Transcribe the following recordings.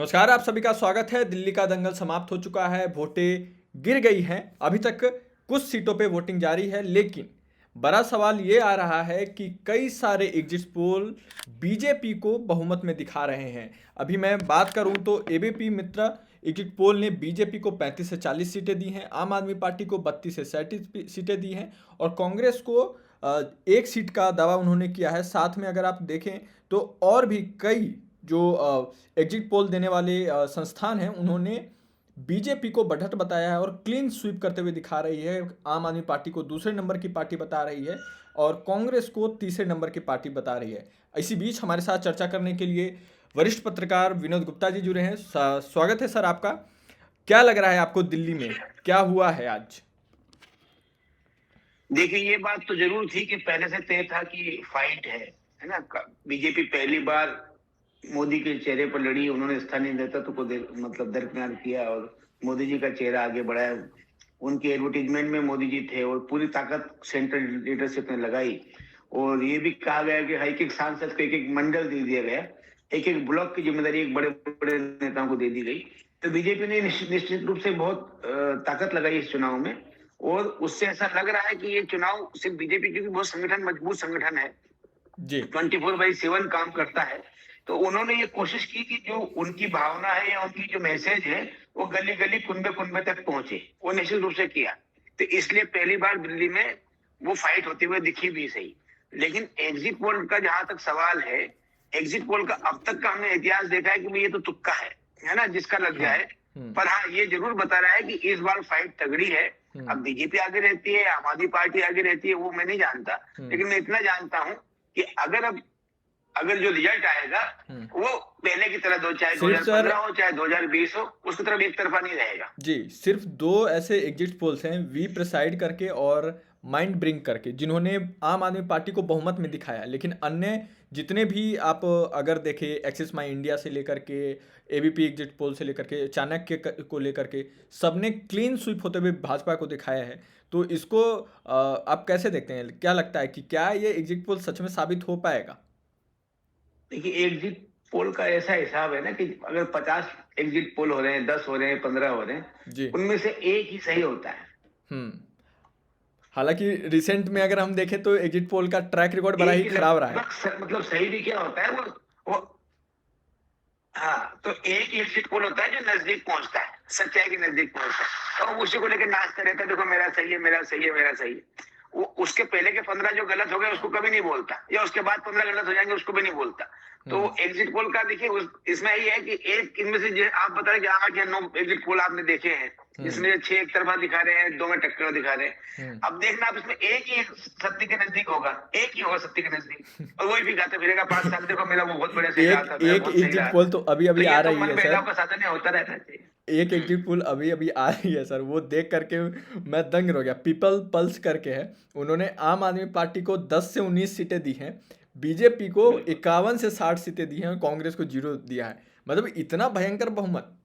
नमस्कार, आप सभी का स्वागत है। दिल्ली का दंगल समाप्त हो चुका है, वोटें गिर गई हैं। अभी तक कुछ सीटों पे वोटिंग जारी है, लेकिन बड़ा सवाल ये आ रहा है कि कई सारे एग्जिट पोल बीजेपी को बहुमत में दिखा रहे हैं। अभी मैं बात करूं तो एबीपी मित्रा एग्जिट पोल ने बीजेपी को 35 से 40 सीटें दी हैं, आम आदमी पार्टी को 32 से 37 सीटें दी हैं और कांग्रेस को एक सीट का दावा उन्होंने किया है। साथ में अगर आप देखें तो और भी कई जो एग्जिट पोल देने वाले संस्थान हैं, उन्होंने बीजेपी को बढ़त बताया है और क्लीन स्वीप करते हुए दिखा रही है। आम आदमी पार्टी को दूसरे नंबर की पार्टी बता रही है और कांग्रेस को तीसरे नंबर की पार्टी बता रही है। इसी बीच हमारे साथ चर्चा करने के लिए वरिष्ठ पत्रकार विनोद गुप्ता जी जुड़े हैं। स्वागत है सर आपका। क्या लग रहा है आपको, दिल्ली में क्या हुआ है आज? देखिए, ये बात तो जरूर थी कि पहले से तय था कि फाइट है ना। बीजेपी पहली बार मोदी के चेहरे पर लड़ी, उन्होंने स्थानीय नेतृत्व को मतलब दरकिनार किया और मोदी जी का चेहरा आगे बढ़ाया। उनके एडवर्टीजमेंट में मोदी जी थे और पूरी ताकत सेंट्रल लीडरशिप ने लगाई। और ये भी कहा गया कि एक एक सांसद को एक एक मंडल दे दिया गया, एक एक ब्लॉक की जिम्मेदारी एक बड़े बड़े नेताओं को दे दी गई। तो बीजेपी ने निश्चित रूप से बहुत ताकत लगाई इस चुनाव में। और उससे ऐसा लग रहा है कि ये चुनाव सिर्फ बीजेपी, क्योंकि बहुत संगठन मजबूत संगठन है, जी 24/7 काम करता है, तो उन्होंने ये कोशिश की कि जो उनकी भावना है या उनकी जो मैसेज है वो गली गली कुनबे कुनबे तक पहुंचे। वो निश्चित रूप से किया। तो इसलिए पहली बार दिल्ली में वो फाइट होते हुए दिखी भी सही। लेकिन एग्जिट पोल का जहां तक सवाल है, एग्जिट पोल का अब तक का हमने इतिहास देखा है कि ये तो तुक्का है ना, जिसका लग जाए। पर हाँ, ये जरूर बता रहा है कि इस बार फाइट तगड़ी है। अब बीजेपी आगे रहती है, आम आदमी पार्टी आगे रहती है, वो मैं नहीं जानता, लेकिन मैं इतना जानता हूं कि अगर जो रिजल्ट आएगा वो पहले की तरह चाहे सिर्फ सर 2015 हो चाहे 2020 हो, उसकी तरफ एक तरफा नहीं रहेगा। जी, सिर्फ दो ऐसे एग्जिट पोल्स हैं, वी प्रेसाइड करके और माइंड ब्रिंक करके, जिन्होंने आम आदमी पार्टी को बहुमत में दिखाया। लेकिन अन्य जितने भी आप अगर देखें, एक्सिस माई इंडिया से लेकर के एबीपी एग्जिट पोल से लेकर के चाणक्य को लेकर के, सबने क्लीन स्वीप होते हुए भाजपा को दिखाया है। तो इसको आप कैसे देखते हैं? क्या लगता है कि क्या ये एग्जिट पोल सच में साबित हो पाएगा? देखिए, एग्जिट पोल का ऐसा हिसाब है ना कि अगर 50 एग्जिट पोल हो रहे हैं, 10 हो रहे हैं, 15 हो रहे हैं, जी उनमें से एक ही सही होता है। हम्म हालांकि रिसेंट में अगर हम देखें तो एग्जिट पोल का ट्रैक रिकॉर्ड बड़ा एक ही ही खराब रहा है। मतलब सही भी क्या होता है वो हाँ, तो एक एग्जिट पोल होता है जो नजदीक पहुंचता है, सच्चाई के नजदीक पहुंचता है, और उसी को लेकर नाचता रहता है, देखो मेरा सही है, मेरा सही है, मेरा सही है। वो उसके पहले के 15 जो गलत हो गए उसको कभी नहीं बोलता, या उसके बाद 15 गलत हो जाएंगे उसको भी नहीं बोलता। तो एग्जिट पोल का देखिए, इसमें ये है कि एक इनमें से आप बता रहे कि 8 या 9 एग्जिट पोल आपने देखे हैं, जिसमें 6 एक तरफा दिखा रहे हैं, 2 में टक्कर दिखा रहे हैं। अब देखना, आप इसमें एक ही सत्य के नजदीक होगा, एक ही होगा सत्य के नजदीक, और वही भी गाता फिरेगा 5 साल, देखो मेरा वो बहुत बढ़िया सही रहा था, मेरा एक बहुत सही एग्जिट रहा पोल था। तो अभी तो अभी आ ये तो रही मन है बहलाव सर। का साधन होता रहना चाहिए। एक एग्जिट पोल अभी अभी आ रही है सर, वो देख करके मैं दंग रह गया। पीपल पल्स करके है, उन्होंने आम आदमी पार्टी को 10 से 19 सीटें दी हैं, बीजेपी को 51 से 60 सीटें दी हैं और कांग्रेस को 0 दिया है। मतलब इतना भयंकर बहुमत।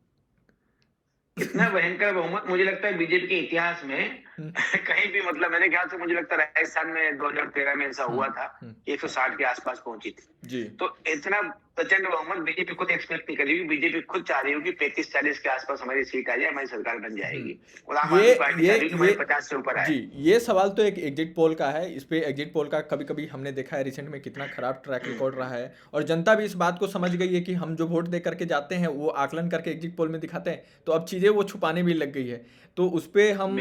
इतना भयंकर बहुमत मुझे लगता है बीजेपी के इतिहास में कहीं भी, मतलब मेरे ख्याल से मुझे लगता है राजस्थान में 2013 में ऐसा हुआ था, 160 के आसपास पहुंची थी। जी तो इतना प्रचंड बहुमत बीजेपी खुद एक्सपेक्ट नहीं करेगी। बीजेपी खुद चाह रही होगी 35-40 के आसपास हमारी सीट आ जाए, हमारी सरकार बन जाएगी। और आम आदमी पार्टी चाह रही है कि हमारी 50 से ऊपर आए। जी, ये सवाल तो एक एग्जिट पोल का है। इस पे एग्जिट पोल का कभी कभी हमने देखा है रिसेंट में कितना खराब ट्रैक रिकॉर्ड रहा है, और जनता भी इस बात को समझ गई है कि हम जो वोट दे करके जाते हैं वो आकलन करके एग्जिट पोल में दिखाते हैं, तो अब चीज़ें वो छुपाने भी लग गई है। तो उस पर हम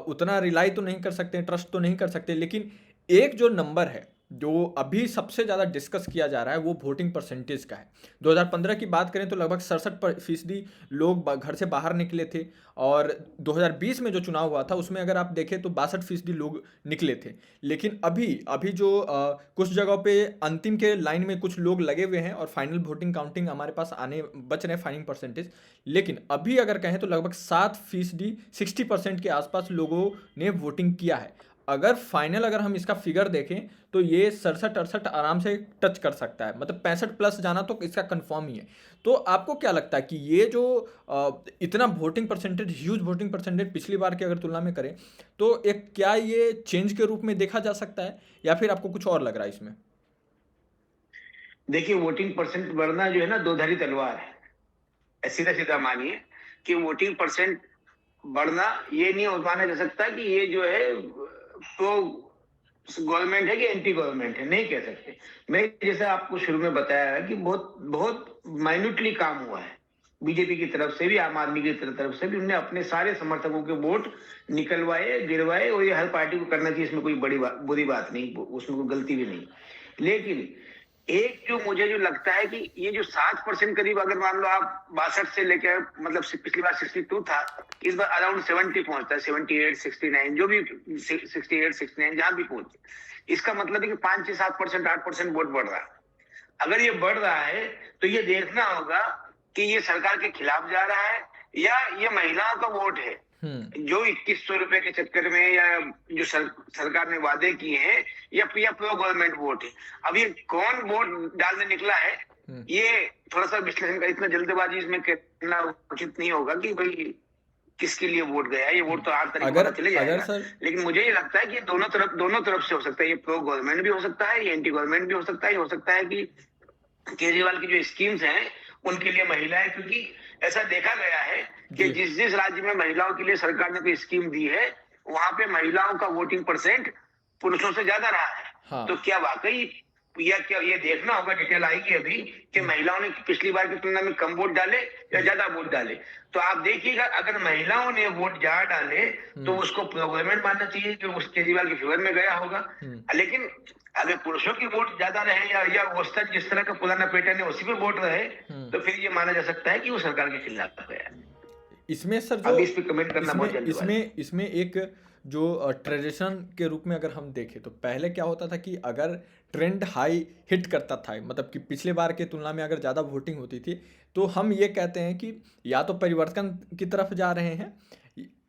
उतना रिलाई तो नहीं कर सकते, ट्रस्ट तो नहीं कर सकते। लेकिन एक जो नंबर है जो अभी सबसे ज़्यादा डिस्कस किया जा रहा है वो वोटिंग परसेंटेज का है। 2015 की बात करें तो लगभग 67% लोग घर से बाहर निकले थे, और 2020 में जो चुनाव हुआ था उसमें अगर आप देखें तो 62% लोग निकले थे। लेकिन अभी अभी जो कुछ जगहों पे अंतिम के लाइन में कुछ लोग लगे हुए हैं और फाइनल वोटिंग काउंटिंग हमारे पास आने बच रहे हैं फाइनल परसेंटेज। लेकिन अभी अगर कहें तो लगभग 7% 60% के आसपास लोगों ने वोटिंग किया है। अगर फाइनल अगर हम इसका फिगर देखें तो ये 67-68 आराम से टच कर सकता है, मतलब 65 प्लस जाना तो इसका कंफर्म ही है। तो आपको क्या लगता है कि ये जो इतना voting percentage, huge voting percentage पिछली बार की अगर तुलना में करें तो एक क्या ये चेंज के रूप में देखा जा सकता है, या फिर आपको कुछ और लग रहा है इसमें? देखिए, वोटिंग परसेंट बढ़ना जो है ना, दो धारी तलवार है। सीधा सीधा मानिए कि वोटिंग परसेंट बढ़ना ये नहीं माना जा सकता कि ये जो है तो गवर्नमेंट है कि एंटी गवर्नमेंट है, नहीं कह सकते। मैं जैसे आपको शुरू में बताया है कि बहुत बहुत माइन्यूटली काम हुआ है, बीजेपी की तरफ से भी आम आदमी की तरफ से भी उन्होंने अपने सारे समर्थकों के वोट निकलवाए, गिरवाए, और ये हर पार्टी को करना चाहिए, इसमें कोई बुरी बात नहीं, उसमें कोई गलती भी नहीं। लेकिन एक जो मुझे जो लगता है कि ये जो 7% करीब, अगर मान लो आप 62 से लेकर, मतलब पिछली बार 62 था, इस बार अराउंड 70 पहुंचता है, 78, 69, जो भी 68, 69 जहां भी पहुंचे, इसका मतलब है कि 5 से 7%, 8% वोट बढ़ रहा है। अगर ये बढ़ रहा है तो ये देखना होगा कि ये सरकार के खिलाफ जा रहा है या ये महिलाओं का वोट है जो 2100 रुपए के चक्कर में, या जो सरकार ने वादे किए हैं, या प्रो गवर्नमेंट वोट है। अब ये कौन वोट डालने निकला है, ये थोड़ा सा विश्लेषण का, इतना जल्दबाजी इसमें करना उचित नहीं होगा कि भाई किसके लिए वोट गया है। ये वोट तो 8 तारीख को पता चले जाएगा। लेकिन मुझे ये लगता है कि दोनों तरफ से हो सकता है। ये प्रो गवर्नमेंट भी हो सकता है, ये एंटी गवर्नमेंट भी हो सकता है। ये हो सकता है कि केजरीवाल की जो स्कीम्स हैं उनके लिए महिलाएं, क्योंकि ऐसा देखा गया है कि जिस जिस राज्य में महिलाओं के लिए सरकार ने कोई स्कीम दी है, वहां पे महिलाओं का वोटिंग परसेंट पुरुषों से ज्यादा रहा है। हाँ। तो क्या वाकई, या क्या ये देखना होगा, डिटेल आएगी अभी, कि महिलाओं ने पिछली बार की तुलना में कम वोट डाले या ज्यादा वोट डाले। तो आप देखिएगा, अगर महिलाओं ने वोट ज्यादा डाले तो उसको गवर्नमेंट मानना चाहिए, जो उस केजरीवाल के फेवर में गया होगा। लेकिन अगर पुरुषों की वोट ज्यादा रहे या औसतन जिस तरह का पुराना पैटर्न है उसी पे वोट रहे, तो फिर ये माना जा सकता है कि वो सरकार के खिलाफ गया। इसमें सर जो इस पे कमेंट करना बहुत जल्दी इसमें एक जो ट्रेडिशन के रूप में अगर हम देखें तो पहले क्या होता था कि अगर ट्रेंड हाई हिट करता था, मतलब कि पिछले बार के तुलना में अगर ज़्यादा वोटिंग होती थी, तो हम ये कहते हैं कि या तो परिवर्तन की तरफ जा रहे हैं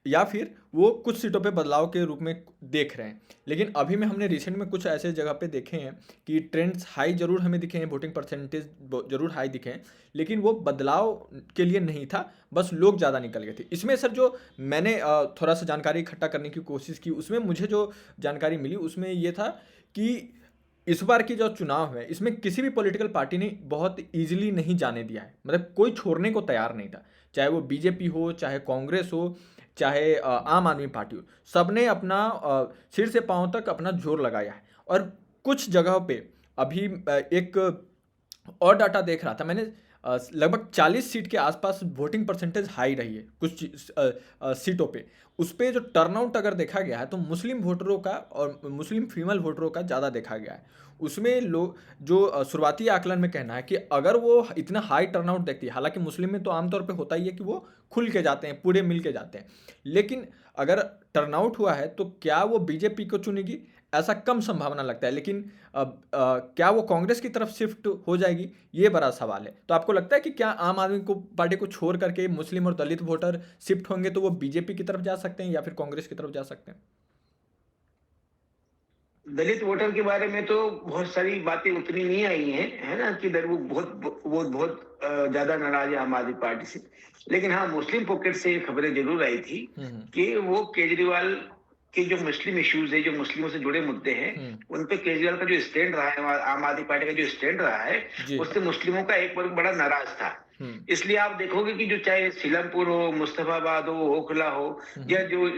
या फिर वो कुछ सीटों पे बदलाव के रूप में देख रहे हैं। लेकिन अभी में हमने रिसेंट में कुछ ऐसे जगह पे देखे हैं कि ट्रेंड्स हाई जरूर हमें दिखे हैं, वोटिंग परसेंटेज जरूर हाई दिखे हैं, लेकिन वो बदलाव के लिए नहीं था, बस लोग ज़्यादा निकल गए थे। इसमें सर जो मैंने थोड़ा सा जानकारी इकट्ठा करने की कोशिश की, उसमें मुझे जो जानकारी मिली उसमें ये था कि इस बार की जो चुनाव है इसमें किसी भी पॉलिटिकल पार्टी ने बहुत ईजिली नहीं जाने दिया है, मतलब कोई छोड़ने को तैयार नहीं था, चाहे वो बीजेपी हो, चाहे कांग्रेस हो, चाहे आम आदमी पार्टी हो, सबने अपना सिर से पांव तक अपना जोर लगाया है। और कुछ जगहों पे अभी एक और डाटा देख रहा था मैंने, लगभग 40 सीट के आसपास वोटिंग परसेंटेज हाई रही है कुछ सीटों पे। उस पर जो टर्नआउट अगर देखा गया है तो मुस्लिम वोटरों का और मुस्लिम फीमेल वोटरों का ज़्यादा देखा गया है। उसमें लोग जो शुरुआती आकलन में कहना है कि अगर वो इतना हाई टर्नआउट देखती है, हालांकि मुस्लिम में तो आमतौर पे होता ही है कि वो खुल के जाते हैं, पूरे मिल के जाते हैं, लेकिन अगर टर्नआउट हुआ है तो क्या वो बीजेपी को चुनेगी, ऐसा कम संभावना लगता है। लेकिन क्या वो कांग्रेस की तरफ शिफ्ट हो जाएगी, ये बड़ा सवाल है। तो आपको लगता है कि क्या आम आदमी को पार्टी को छोड़ करके मुस्लिम और दलित वोटर शिफ्ट होंगे तो वो बीजेपी की तरफ जा सकते हैं या फिर कांग्रेस की तरफ जा सकते हैं? दलित वोटर के बारे में तो बहुत सारी बातें उतनी नहीं आई हैं, है ना, कि वो बहुत ज्यादा नाराज है आम आदमी पार्टी से। लेकिन हाँ, मुस्लिम पॉकेट से खबरें जरूर आई थी कि वो केजरीवाल के जो मुस्लिम इश्यूज है, जो मुस्लिमों से जुड़े मुद्दे हैं, उन पे केजरीवाल का जो स्टैंड रहा है, आम आदमी पार्टी का जो स्टैंड रहा है, उससे मुस्लिमों का एक वर्ग बड़ा नाराज था। इसलिए आप देखोगे कि जो चाहे सीलमपुर हो, मुस्तफाबाद हो, ओखला हो, या जो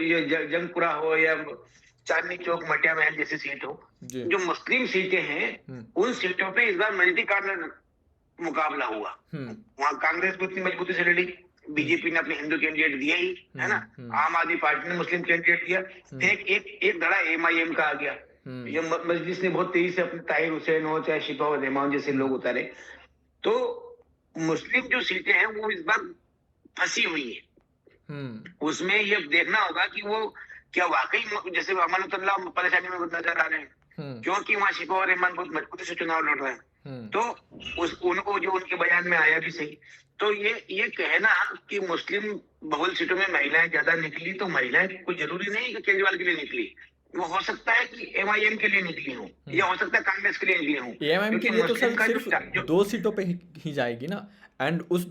जंगपुरा हो, या चांदनी चौक, मटिया महल जैसी सीट हो, जो मुस्लिम सीटें हैं, उन सीटों पे इस बार मल्टी कार्नर मुकाबला हुआ। वहां कांग्रेस को इतनी मजबूती से लड़ी, बीजेपी ने अपने हिंदू कैंडिडेट दिया ही, है ना, आम आदमी पार्टी ने मुस्लिम कैंडिडेट दिया, एक धड़ा एमआईएम का आ गया। ये मजलिस ने बहुत तेजी से अपने ताहिर हुसैन हो, चाहे शिफा और रहमान जैसे लोग उतारे। तो मुस्लिम जो सीटें हैं वो इस बार फंसी हुई है। उसमें ये देखना होगा कि वो क्या वाकई जैसे अमानतुल्लाह परेशानी में नजर आ रहे हैं, क्योंकि वहां शिफा और रहमान बहुत मजबूती से चुनाव लड़ रहे हैं। तो उनको जो उनके बयान में आया भी सही, तो ये कहना कि मुस्लिम बहुल सीटों में महिलाएं ज्यादा निकली, तो महिलाएं कोई जरूरी नहीं कि केजरीवाल के लिए निकली, वो हो सकता है कि एमआईएम के लिए निकली हो, या हो सकता है कांग्रेस के लिए निकली हो। एमआईएम के लिए तो सिर्फ 2 सीटों पे ही जाएगी ना, एंड उस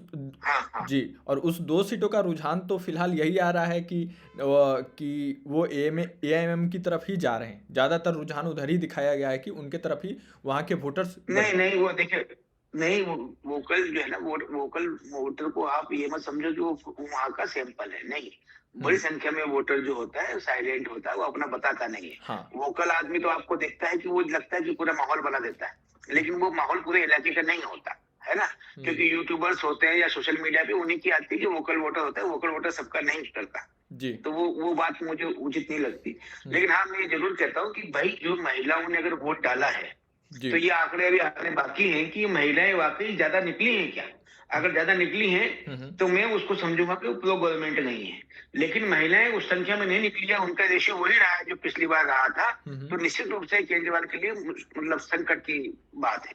जी, और उस 2 सीटों का रुझान तो फिलहाल यही आ रहा है कि वो एएमएम की तरफ ही जा रहे हैं, ज्यादातर रुझान उधर ही दिखाया गया है कि उनके तरफ ही वहां के वोटर्स। नहीं, वो देखिए, नहीं, वोकल जो है ना, वोकल वोटर को आप ये मत समझो कि वो वहां का सैंपल है, नहीं। बड़ी हम्म। संख्या में वोटर जो होता है साइलेंट होता है, वो अपना बताता नहीं है। हाँ। वोकल आदमी तो आपको देखता है कि वो लगता है कि पूरा माहौल बना देता है, हम्म। लेकिन वो माहौल पूरे इलाके का नहीं होता है ना। हम्म। क्योंकि यूट्यूबर्स होते हैं या सोशल मीडिया पे उन्हीं की आती है जो वोकल वोटर होता है, वोकल वोटर सबका नहीं करता। जी। तो वो बात मुझे उचित नहीं लगती। हम्म। लेकिन हाँ, मैं ये जरूर कहता हूँ कि भाई जो महिलाओं ने अगर वोट डाला है, जी। तो ये आंकड़े अभी आने बाकी हैं कि महिलाएं वाकई ज्यादा निकली हैं क्या। हम्म। अगर ज्यादा निकली हैं हम्म। तो मैं उसको समझूंगा कि वो प्रो गवर्नमेंट नहीं है। लेकिन महिलाएं उस संख्या में नहीं निकली है, उनका रेशियो वही रहा है जो पिछली बार रहा था। हम्म। तो निश्चित रूप से केजरीवाल के लिए मतलब संकट की बात है।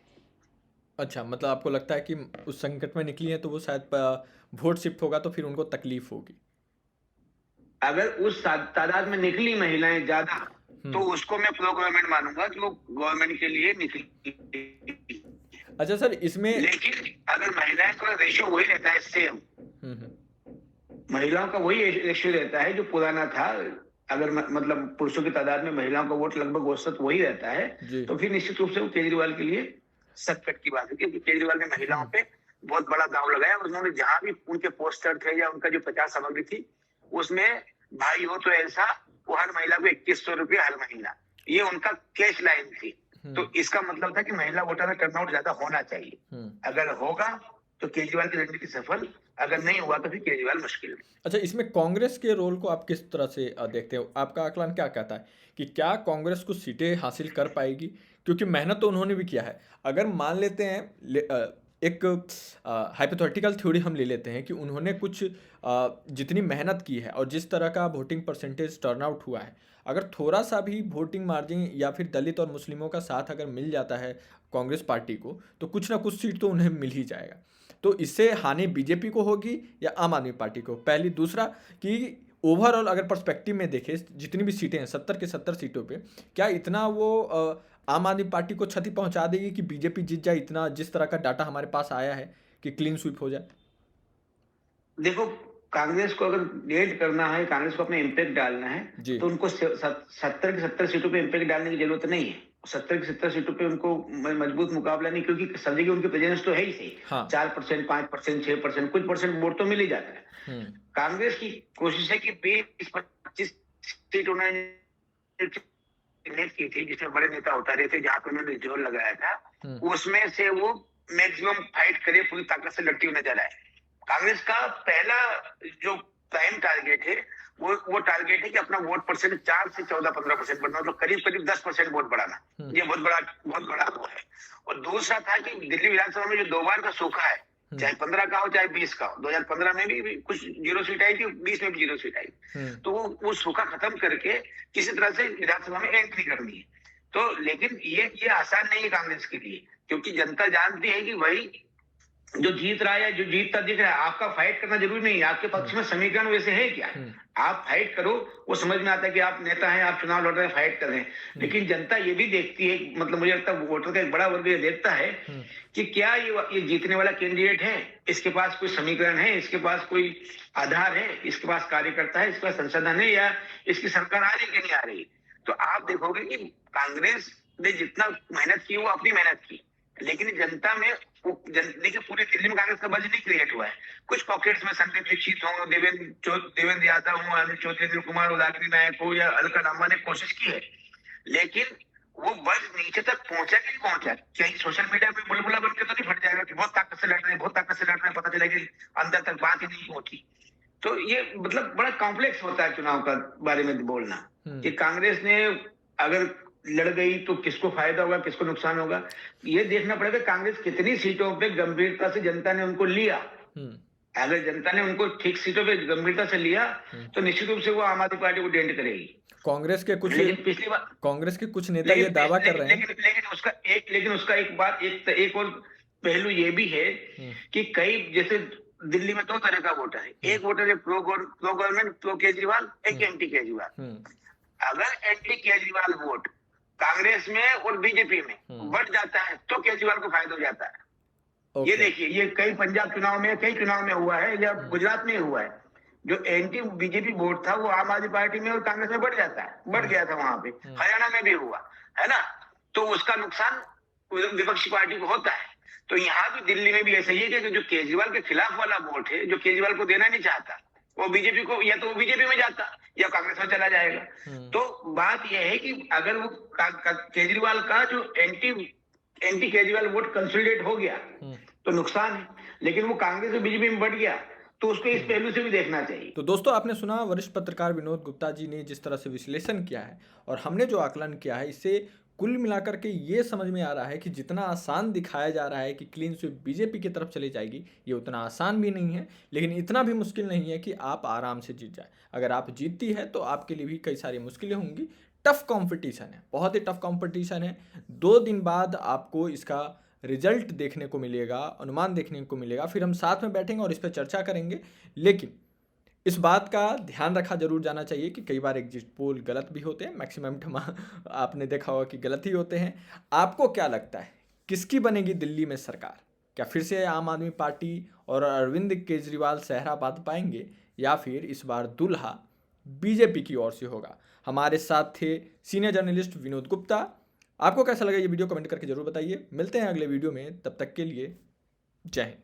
अच्छा, मतलब आपको लगता है कि उस संकट में निकली है तो वो शायद वोट शिफ्ट होगा तो फिर उनको तकलीफ होगी। अगर उस तादाद में निकली महिलाएं ज्यादा, तो हम्म। उसको मैं प्रो गवर्नमेंट मानूंगा कि वो गवर्नमेंट के लिए निकली। अच्छा सर, इसमें लेकिन अगर महिलाएं का रेशियो वही रहता है सेम, हम्म। महिलाओं का वही रेशियो रहता है जो पुराना था, अगर मतलब पुरुषों की तादाद में महिलाओं का वोट लगभग औसत वही रहता है, जी। तो फिर निश्चित रूप से वो केजरीवाल के लिए संकट की बात है। क्योंकि केजरीवाल ने महिलाओं हम्म। पे बहुत बड़ा दाव लगाया और उन्होंने जहां भी उनके पोस्टर थे या उनका जो प्रचार सामग्री थी उसमें भाई हो तो ऐसा, वो हर महिला को 2100 रुपये हर महीना, ये उनका कैश लाइन थी। हम्म। तो इसका मतलब था कि महिला वोटर का टर्नआउट ज्यादा होना चाहिए। हम्म। अगर होगा तो केजरीवाल की रणनीति सफल, अगर नहीं हुआ तो फिर केजरीवाल मुश्किल में। अच्छा, इसमें कांग्रेस के रोल को आप किस तरह से देखते हो? आपका आकलन क्या कहता है कि क्या कांग्रेस कुछ सीटें हासिल कर पाएगी? क्योंकि मेहनत तो उन्होंने भी किया है। अगर मान लेते हैं एक हाइपोथेटिकल थ्योरी हम ले लेते हैं कि उन्होंने कुछ जितनी मेहनत की है और जिस तरह का वोटिंग परसेंटेज टर्नआउट हुआ है, अगर थोड़ा सा भी वोटिंग मार्जिन या फिर दलित और मुस्लिमों का साथ अगर मिल जाता है कांग्रेस पार्टी को, तो कुछ ना कुछ सीट तो उन्हें मिल ही जाएगा। तो इससे हानि बीजेपी को होगी या आम आदमी पार्टी को? पहली। दूसरा कि ओवरऑल अगर पर्सपेक्टिव में देखें, जितनी भी सीटें हैं 70 के 70 सीटों पे, क्या इतना वो आम आदमी पार्टी को क्षति पहुंचा देगी कि बीजेपी जीत जाए, इतना जिस तरह का डाटा हमारे पास आया है कि क्लीन स्वीप हो जाए? देखो, कांग्रेस को अगर लीड करना है, कांग्रेस को अपना इम्पैक्ट डालना है, जी। तो उनको 70 की 70 सीटों पे इम्पैक्ट डालने की जरूरत नहीं है। 70 की 70 सीटों पे उनको मजबूत मुकाबला नहीं, क्योंकि समझिए उनकी प्रेजेंस तो है ही सही। हाँ। 4%, 5%, 6%, कुछ परसेंट वोट तो मिल ही जाता है। हम्म। कांग्रेस की कोशिश है कि 20-25 सीट उन्होंने की थी, जिसमें बड़े नेता उतारे थे, जहां पे उन्होंने जोर लगाया था, हम्म। उसमें से वो मैक्सिमम फाइट करे, पूरी ताकत से लड़ती हुई नजर आए। कांग्रेस का पहला जो प्राइम टारगेट है, वो टारगेट है कि अपना वोट परसेंट 4 से 14-15% बढ़ाना, मतलब करीब करीब 10% वोट बढ़ाना। ये बहुत बड़ा वो है। और दूसरा था कि दिल्ली विधानसभा में जो 2 बार का सूखा है, चाहे 15 का हो चाहे 20 का हो, 2015 में भी कुछ 0 सीट आई थी, 20 में भी 0 सीट आई। तो वो सूखा खत्म करके किसी तरह से विधानसभा में एंट्री करनी है। तो लेकिन ये आसान नहीं है कांग्रेस के लिए, क्योंकि जनता जानती है कि वही जो जीत रहा है, जो जीतता दिख रहा है, आपका फाइट करना जरूरी नहीं है। आपके पक्ष में समीकरण वैसे है क्या, आप फाइट करो, वो समझ में आता है कि आप नेता हैं, आप चुनाव लड़ रहे हैं, फाइट कर रहे हैं। लेकिन जनता ये भी देखती है, मतलब मुझे लगता है वोटर का एक बड़ा वर्ग ये देखता है कि क्या ये जीतने वाला कैंडिडेट है, इसके पास कोई समीकरण है, इसके पास कोई आधार है, इसके पास कार्यकर्ता है, इसके पास संसाधन है, या इसकी सरकार आ रही कि नहीं आ रही। तो आप देखोगे कि कांग्रेस ने जितना मेहनत की वो अपनी मेहनत की, लेकिन जनता में देखिए पूरी दिल्ली में कांग्रेस का बज नहीं क्रिएट हुआ है। कुछ पॉकेट्स में संदीप दीक्षित हो, देवेंद्र यादव हो, अनिल चौधरी, अनिल कुमार, उदाकिनी नायक हो या अलका लांबा ने कोशिश की है, लेकिन वो बज नीचे तक पहुंचा कि नहीं पहुंचा। कहीं सोशल मीडिया पे बुलबुला बन के तो नहीं फट जाएगा कि बहुत ताकत से लड़ रहे हैं, बहुत ताकत से लड़ रहे हैं, पता चला कि अंदर तक बात ही नहीं पहुंची। तो ये मतलब बड़ा कॉम्प्लेक्स होता है चुनाव का बारे में बोलना, कि कांग्रेस ने अगर लड़ गई तो किसको फायदा होगा, किसको नुकसान होगा। ये देखना पड़ेगा कांग्रेस कितनी सीटों पे गंभीरता से जनता ने उनको लिया। अगर जनता ने उनको ठीक सीटों पे गंभीरता से लिया तो निश्चित रूप से वो आम आदमी पार्टी को डेंट करेगी। कांग्रेस के कुछ नेता ये दावा कर रहे हैं, लेकिन उसका एक और पहलू ये भी है कि कई, जैसे दिल्ली में 2 तरह का वोटर है। एक वोटर है प्रो गवर्नमेंट, प्रो केजरीवाल, एक एंटी केजरीवाल। अगर एंटी केजरीवाल वोट कांग्रेस में और बीजेपी में बढ़ जाता है तो केजरीवाल को फायदा हो जाता है। ये देखिए, ये कई पंजाब चुनाव में, कई चुनाव में हुआ है, या गुजरात में हुआ है। जो एंटी बीजेपी वोट था वो आम आदमी पार्टी में और कांग्रेस में बढ़ जाता है, बढ़ गया था वहां पे। हरियाणा में भी हुआ है ना, तो उसका नुकसान विपक्षी पार्टी को होता है। तो यहाँ भी दिल्ली में भी ऐसा ही है कि जो केजरीवाल के खिलाफ वाला वोट है, जो केजरीवाल को देना नहीं चाहता, वो बीजेपी को, या तो वो बीजेपी में जाता या कांग्रेस में चला जाएगा। तो बात यह है कि अगर वो केजरीवाल का जो anti anti Kejriwal vote consolidate हो गया तो नुकसान है, लेकिन वो कांग्रेस और बीजेपी में बढ़ गया तो उसको इस पहलू से भी देखना चाहिए। तो दोस्तों, आपने सुना वरिष्ठ पत्रकार विनोद गुप्ता जी ने जिस तरह से विश्लेषण किया है और हमने जो आकलन किया है, इससे कुल मिलाकर के ये समझ में आ रहा है कि जितना आसान दिखाया जा रहा है कि क्लीन स्वीप बीजेपी की तरफ चली जाएगी, ये उतना आसान भी नहीं है, लेकिन इतना भी मुश्किल नहीं है कि आप आराम से जीत जाए। अगर आप जीतती है तो आपके लिए भी कई सारी मुश्किलें होंगी। टफ कंपटीशन है, बहुत ही टफ कंपटीशन है। 2 दिन बाद आपको इसका रिजल्ट देखने को मिलेगा, अनुमान देखने को मिलेगा, फिर हम साथ में बैठेंगे और इस पर चर्चा करेंगे। लेकिन इस बात का ध्यान रखा जरूर जाना चाहिए कि कई बार एग्जिट पोल गलत भी होते हैं, मैक्सिमम आपने देखा होगा कि गलत ही होते हैं। आपको क्या लगता है, किसकी बनेगी दिल्ली में सरकार? क्या फिर से आम आदमी पार्टी और अरविंद केजरीवाल सेहरा बांध पाएंगे, या फिर इस बार दुल्हा बीजेपी की ओर से होगा? हमारे साथ थे सीनियर जर्नलिस्ट विनोद गुप्ता। आपको कैसा लगा ये वीडियो, कमेंट करके जरूर बताइए। मिलते हैं अगले वीडियो में, तब तक के लिए जय हिंद।